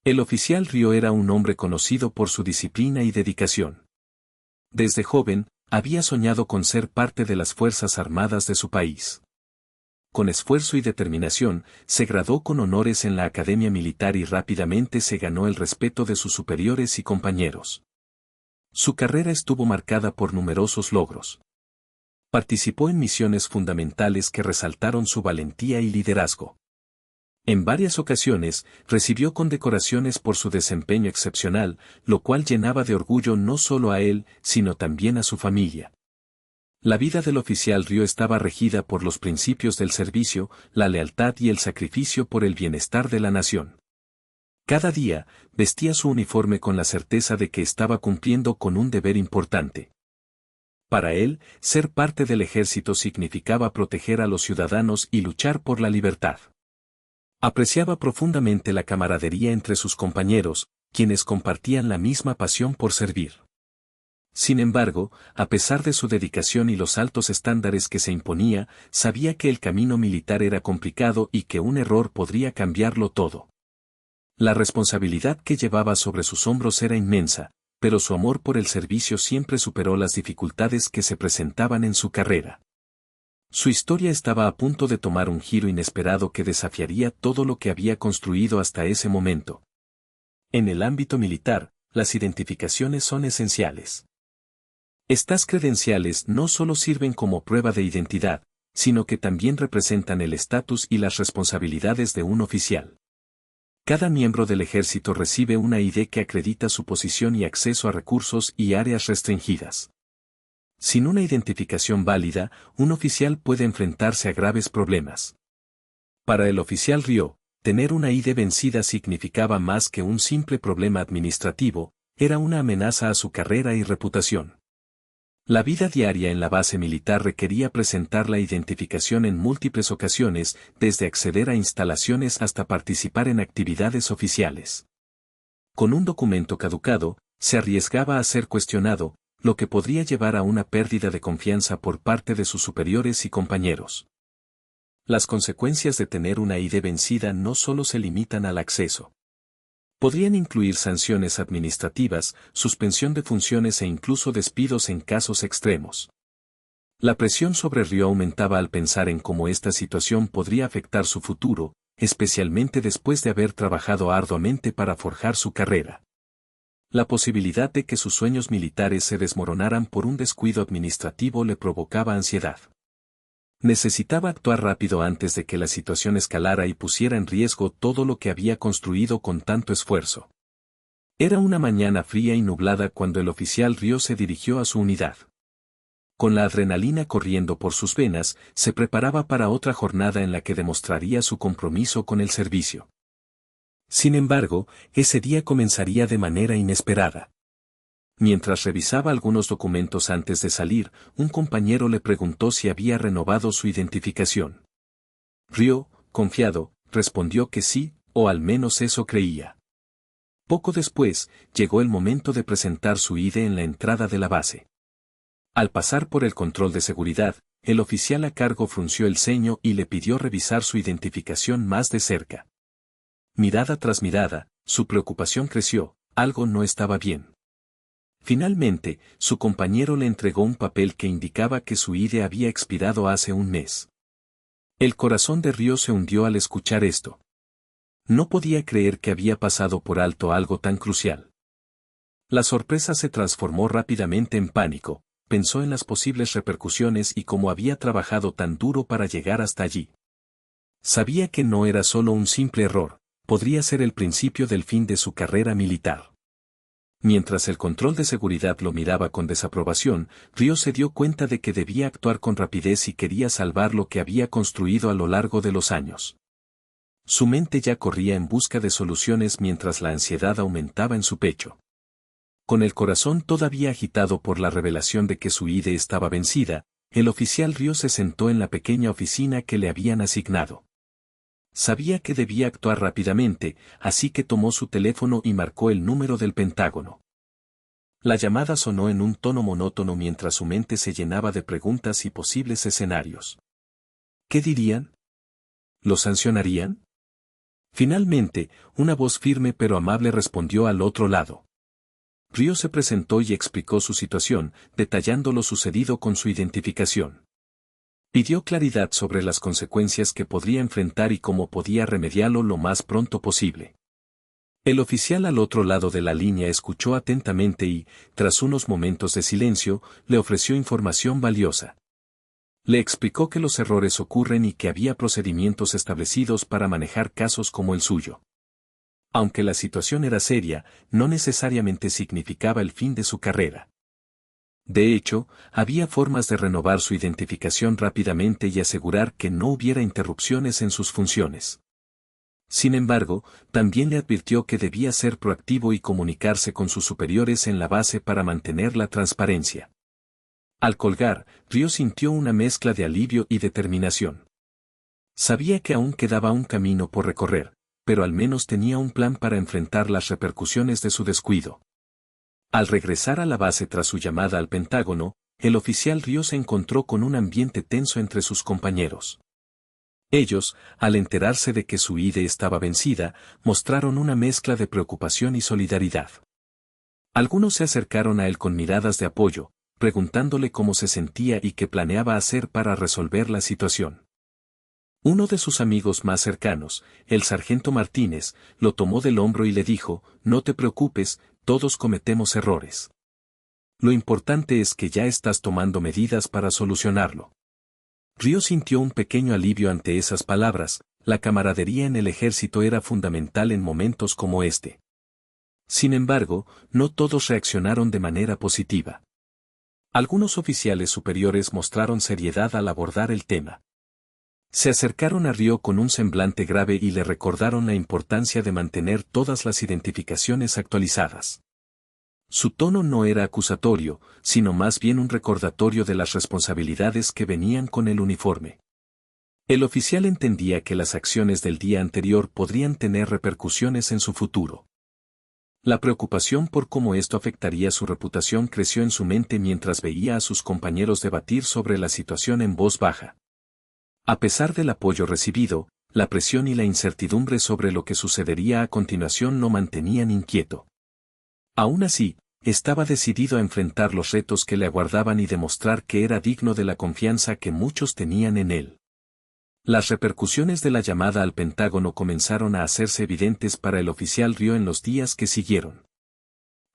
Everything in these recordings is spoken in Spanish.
El oficial Ryo era un hombre conocido por su disciplina y dedicación. Desde joven, había soñado con ser parte de las Fuerzas Armadas de su país. Con esfuerzo y determinación, se graduó con honores en la Academia Militar y rápidamente se ganó el respeto de sus superiores y compañeros. Su carrera estuvo marcada por numerosos logros. Participó en misiones fundamentales que resaltaron su valentía y liderazgo. En varias ocasiones, recibió condecoraciones por su desempeño excepcional, lo cual llenaba de orgullo no solo a él, sino también a su familia. La vida del oficial Ryo estaba regida por los principios del servicio, la lealtad y el sacrificio por el bienestar de la nación. Cada día, vestía su uniforme con la certeza de que estaba cumpliendo con un deber importante. Para él, ser parte del ejército significaba proteger a los ciudadanos y luchar por la libertad. Apreciaba profundamente la camaradería entre sus compañeros, quienes compartían la misma pasión por servir. Sin embargo, a pesar de su dedicación y los altos estándares que se imponía, sabía que el camino militar era complicado y que un error podría cambiarlo todo. La responsabilidad que llevaba sobre sus hombros era inmensa, pero su amor por el servicio siempre superó las dificultades que se presentaban en su carrera. Su historia estaba a punto de tomar un giro inesperado que desafiaría todo lo que había construido hasta ese momento. En el ámbito militar, las identificaciones son esenciales. Estas credenciales no solo sirven como prueba de identidad, sino que también representan el estatus y las responsabilidades de un oficial. Cada miembro del ejército recibe una ID que acredita su posición y acceso a recursos y áreas restringidas. Sin una identificación válida, un oficial puede enfrentarse a graves problemas. Para el oficial Ryo, tener una ID vencida significaba más que un simple problema administrativo, era una amenaza a su carrera y reputación. La vida diaria en la base militar requería presentar la identificación en múltiples ocasiones, desde acceder a instalaciones hasta participar en actividades oficiales. Con un documento caducado, se arriesgaba a ser cuestionado, lo que podría llevar a una pérdida de confianza por parte de sus superiores y compañeros. Las consecuencias de tener una ID vencida no solo se limitan al acceso. Podrían incluir sanciones administrativas, suspensión de funciones e incluso despidos en casos extremos. La presión sobre Ryo aumentaba al pensar en cómo esta situación podría afectar su futuro, especialmente después de haber trabajado arduamente para forjar su carrera. La posibilidad de que sus sueños militares se desmoronaran por un descuido administrativo le provocaba ansiedad. Necesitaba actuar rápido antes de que la situación escalara y pusiera en riesgo todo lo que había construido con tanto esfuerzo. Era una mañana fría y nublada cuando el oficial Ryo se dirigió a su unidad. Con la adrenalina corriendo por sus venas, se preparaba para otra jornada en la que demostraría su compromiso con el servicio. Sin embargo, ese día comenzaría de manera inesperada. Mientras revisaba algunos documentos antes de salir, un compañero le preguntó si había renovado su identificación. Ryo, confiado, respondió que sí, o al menos eso creía. Poco después, llegó el momento de presentar su ID en la entrada de la base. Al pasar por el control de seguridad, el oficial a cargo frunció el ceño y le pidió revisar su identificación más de cerca. Mirada tras mirada, su preocupación creció, algo no estaba bien. Finalmente, su compañero le entregó un papel que indicaba que su ID había expirado hace un mes. El corazón de Ryo se hundió al escuchar esto. No podía creer que había pasado por alto algo tan crucial. La sorpresa se transformó rápidamente en pánico, pensó en las posibles repercusiones y cómo había trabajado tan duro para llegar hasta allí. Sabía que no era solo un simple error, podría ser el principio del fin de su carrera militar. Mientras el control de seguridad lo miraba con desaprobación, Ryo se dio cuenta de que debía actuar con rapidez y quería salvar lo que había construido a lo largo de los años. Su mente ya corría en busca de soluciones mientras la ansiedad aumentaba en su pecho. Con el corazón todavía agitado por la revelación de que su ID estaba vencida, el oficial Ryo se sentó en la pequeña oficina que le habían asignado. Sabía que debía actuar rápidamente, así que tomó su teléfono y marcó el número del Pentágono. La llamada sonó en un tono monótono mientras su mente se llenaba de preguntas y posibles escenarios. ¿Qué dirían? ¿Lo sancionarían? Finalmente, una voz firme pero amable respondió al otro lado. Ryo se presentó y explicó su situación, detallando lo sucedido con su identificación. Pidió claridad sobre las consecuencias que podría enfrentar y cómo podía remediarlo lo más pronto posible. El oficial al otro lado de la línea escuchó atentamente y, tras unos momentos de silencio, le ofreció información valiosa. Le explicó que los errores ocurren y que había procedimientos establecidos para manejar casos como el suyo. Aunque la situación era seria, no necesariamente significaba el fin de su carrera. De hecho, había formas de renovar su identificación rápidamente y asegurar que no hubiera interrupciones en sus funciones. Sin embargo, también le advirtió que debía ser proactivo y comunicarse con sus superiores en la base para mantener la transparencia. Al colgar, Ryo sintió una mezcla de alivio y determinación. Sabía que aún quedaba un camino por recorrer, pero al menos tenía un plan para enfrentar las repercusiones de su descuido. Al regresar a la base tras su llamada al Pentágono, el oficial Ryo se encontró con un ambiente tenso entre sus compañeros. Ellos, al enterarse de que su ID estaba vencida, mostraron una mezcla de preocupación y solidaridad. Algunos se acercaron a él con miradas de apoyo, preguntándole cómo se sentía y qué planeaba hacer para resolver la situación. Uno de sus amigos más cercanos, el sargento Martínez, lo tomó del hombro y le dijo: «No te preocupes, todos cometemos errores. Lo importante es que ya estás tomando medidas para solucionarlo». Ryo sintió un pequeño alivio ante esas palabras. La camaradería en el ejército era fundamental en momentos como este. Sin embargo, no todos reaccionaron de manera positiva. Algunos oficiales superiores mostraron seriedad al abordar el tema. Se acercaron a Ryo con un semblante grave y le recordaron la importancia de mantener todas las identificaciones actualizadas. Su tono no era acusatorio, sino más bien un recordatorio de las responsabilidades que venían con el uniforme. El oficial entendía que las acciones del día anterior podrían tener repercusiones en su futuro. La preocupación por cómo esto afectaría su reputación creció en su mente mientras veía a sus compañeros debatir sobre la situación en voz baja. A pesar del apoyo recibido, la presión y la incertidumbre sobre lo que sucedería a continuación lo mantenían inquieto. Aún así, estaba decidido a enfrentar los retos que le aguardaban y demostrar que era digno de la confianza que muchos tenían en él. Las repercusiones de la llamada al Pentágono comenzaron a hacerse evidentes para el oficial Ryo en los días que siguieron.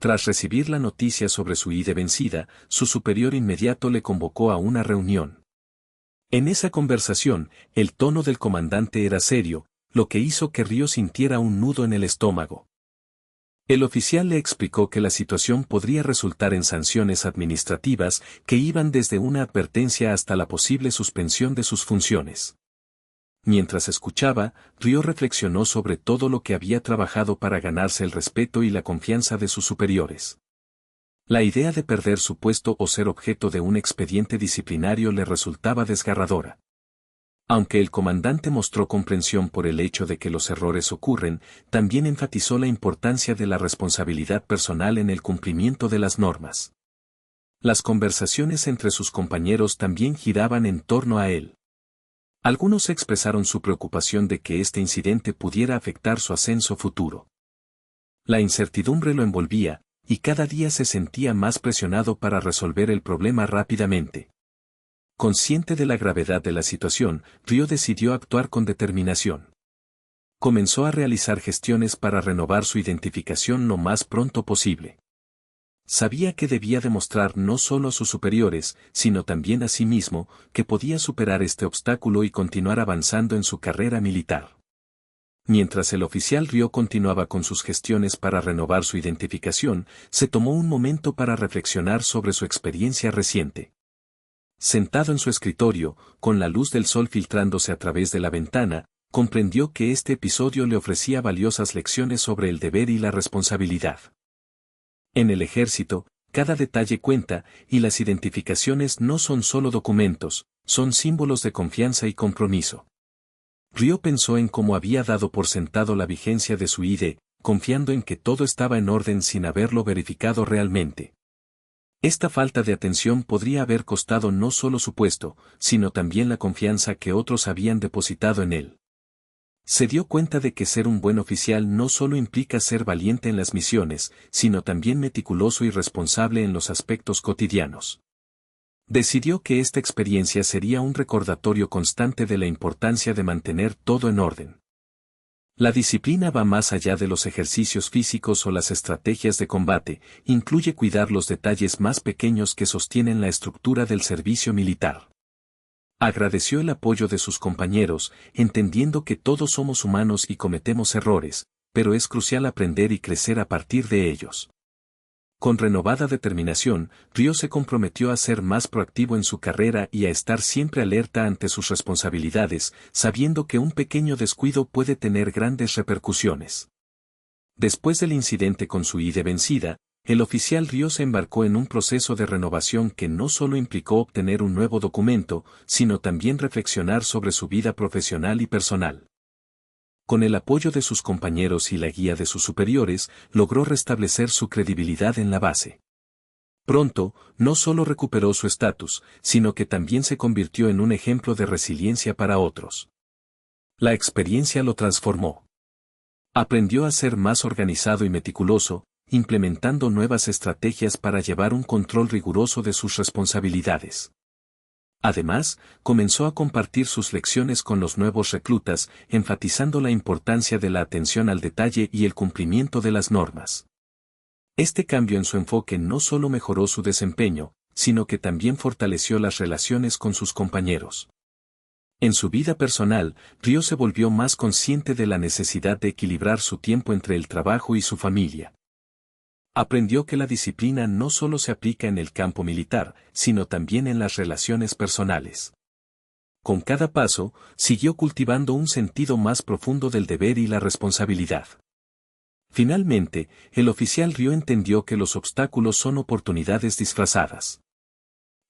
Tras recibir la noticia sobre su ID vencida, su superior inmediato le convocó a una reunión. En esa conversación, el tono del comandante era serio, lo que hizo que Ryo sintiera un nudo en el estómago. El oficial le explicó que la situación podría resultar en sanciones administrativas que iban desde una advertencia hasta la posible suspensión de sus funciones. Mientras escuchaba, Ryo reflexionó sobre todo lo que había trabajado para ganarse el respeto y la confianza de sus superiores. La idea de perder su puesto o ser objeto de un expediente disciplinario le resultaba desgarradora. Aunque el comandante mostró comprensión por el hecho de que los errores ocurren, también enfatizó la importancia de la responsabilidad personal en el cumplimiento de las normas. Las conversaciones entre sus compañeros también giraban en torno a él. Algunos expresaron su preocupación de que este incidente pudiera afectar su ascenso futuro. La incertidumbre lo envolvía, y cada día se sentía más presionado para resolver el problema rápidamente. Consciente de la gravedad de la situación, Ryo decidió actuar con determinación. Comenzó a realizar gestiones para renovar su identificación lo más pronto posible. Sabía que debía demostrar no solo a sus superiores, sino también a sí mismo, que podía superar este obstáculo y continuar avanzando en su carrera militar. Mientras el oficial Ryo continuaba con sus gestiones para renovar su identificación, se tomó un momento para reflexionar sobre su experiencia reciente. Sentado en su escritorio, con la luz del sol filtrándose a través de la ventana, comprendió que este episodio le ofrecía valiosas lecciones sobre el deber y la responsabilidad. En el ejército, cada detalle cuenta, y las identificaciones no son solo documentos, son símbolos de confianza y compromiso. Ryo pensó en cómo había dado por sentado la vigencia de su ID, confiando en que todo estaba en orden sin haberlo verificado realmente. Esta falta de atención podría haber costado no solo su puesto, sino también la confianza que otros habían depositado en él. Se dio cuenta de que ser un buen oficial no solo implica ser valiente en las misiones, sino también meticuloso y responsable en los aspectos cotidianos. Decidió que esta experiencia sería un recordatorio constante de la importancia de mantener todo en orden. La disciplina va más allá de los ejercicios físicos o las estrategias de combate, incluye cuidar los detalles más pequeños que sostienen la estructura del servicio militar. Agradeció el apoyo de sus compañeros, entendiendo que todos somos humanos y cometemos errores, pero es crucial aprender y crecer a partir de ellos. Con renovada determinación, Ryo se comprometió a ser más proactivo en su carrera y a estar siempre alerta ante sus responsabilidades, sabiendo que un pequeño descuido puede tener grandes repercusiones. Después del incidente con su ID vencida, el oficial Ryo se embarcó en un proceso de renovación que no solo implicó obtener un nuevo documento, sino también reflexionar sobre su vida profesional y personal. Con el apoyo de sus compañeros y la guía de sus superiores, logró restablecer su credibilidad en la base. Pronto, no solo recuperó su estatus, sino que también se convirtió en un ejemplo de resiliencia para otros. La experiencia lo transformó. Aprendió a ser más organizado y meticuloso, implementando nuevas estrategias para llevar un control riguroso de sus responsabilidades. Además, comenzó a compartir sus lecciones con los nuevos reclutas, enfatizando la importancia de la atención al detalle y el cumplimiento de las normas. Este cambio en su enfoque no solo mejoró su desempeño, sino que también fortaleció las relaciones con sus compañeros. En su vida personal, Ryo se volvió más consciente de la necesidad de equilibrar su tiempo entre el trabajo y su familia. Aprendió que la disciplina no solo se aplica en el campo militar, sino también en las relaciones personales. Con cada paso, siguió cultivando un sentido más profundo del deber y la responsabilidad. Finalmente, el oficial Ryo entendió que los obstáculos son oportunidades disfrazadas.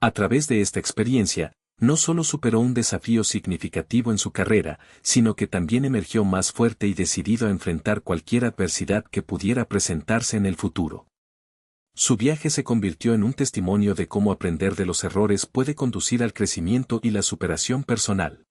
A través de esta experiencia, no solo superó un desafío significativo en su carrera, sino que también emergió más fuerte y decidido a enfrentar cualquier adversidad que pudiera presentarse en el futuro. Su viaje se convirtió en un testimonio de cómo aprender de los errores puede conducir al crecimiento y la superación personal.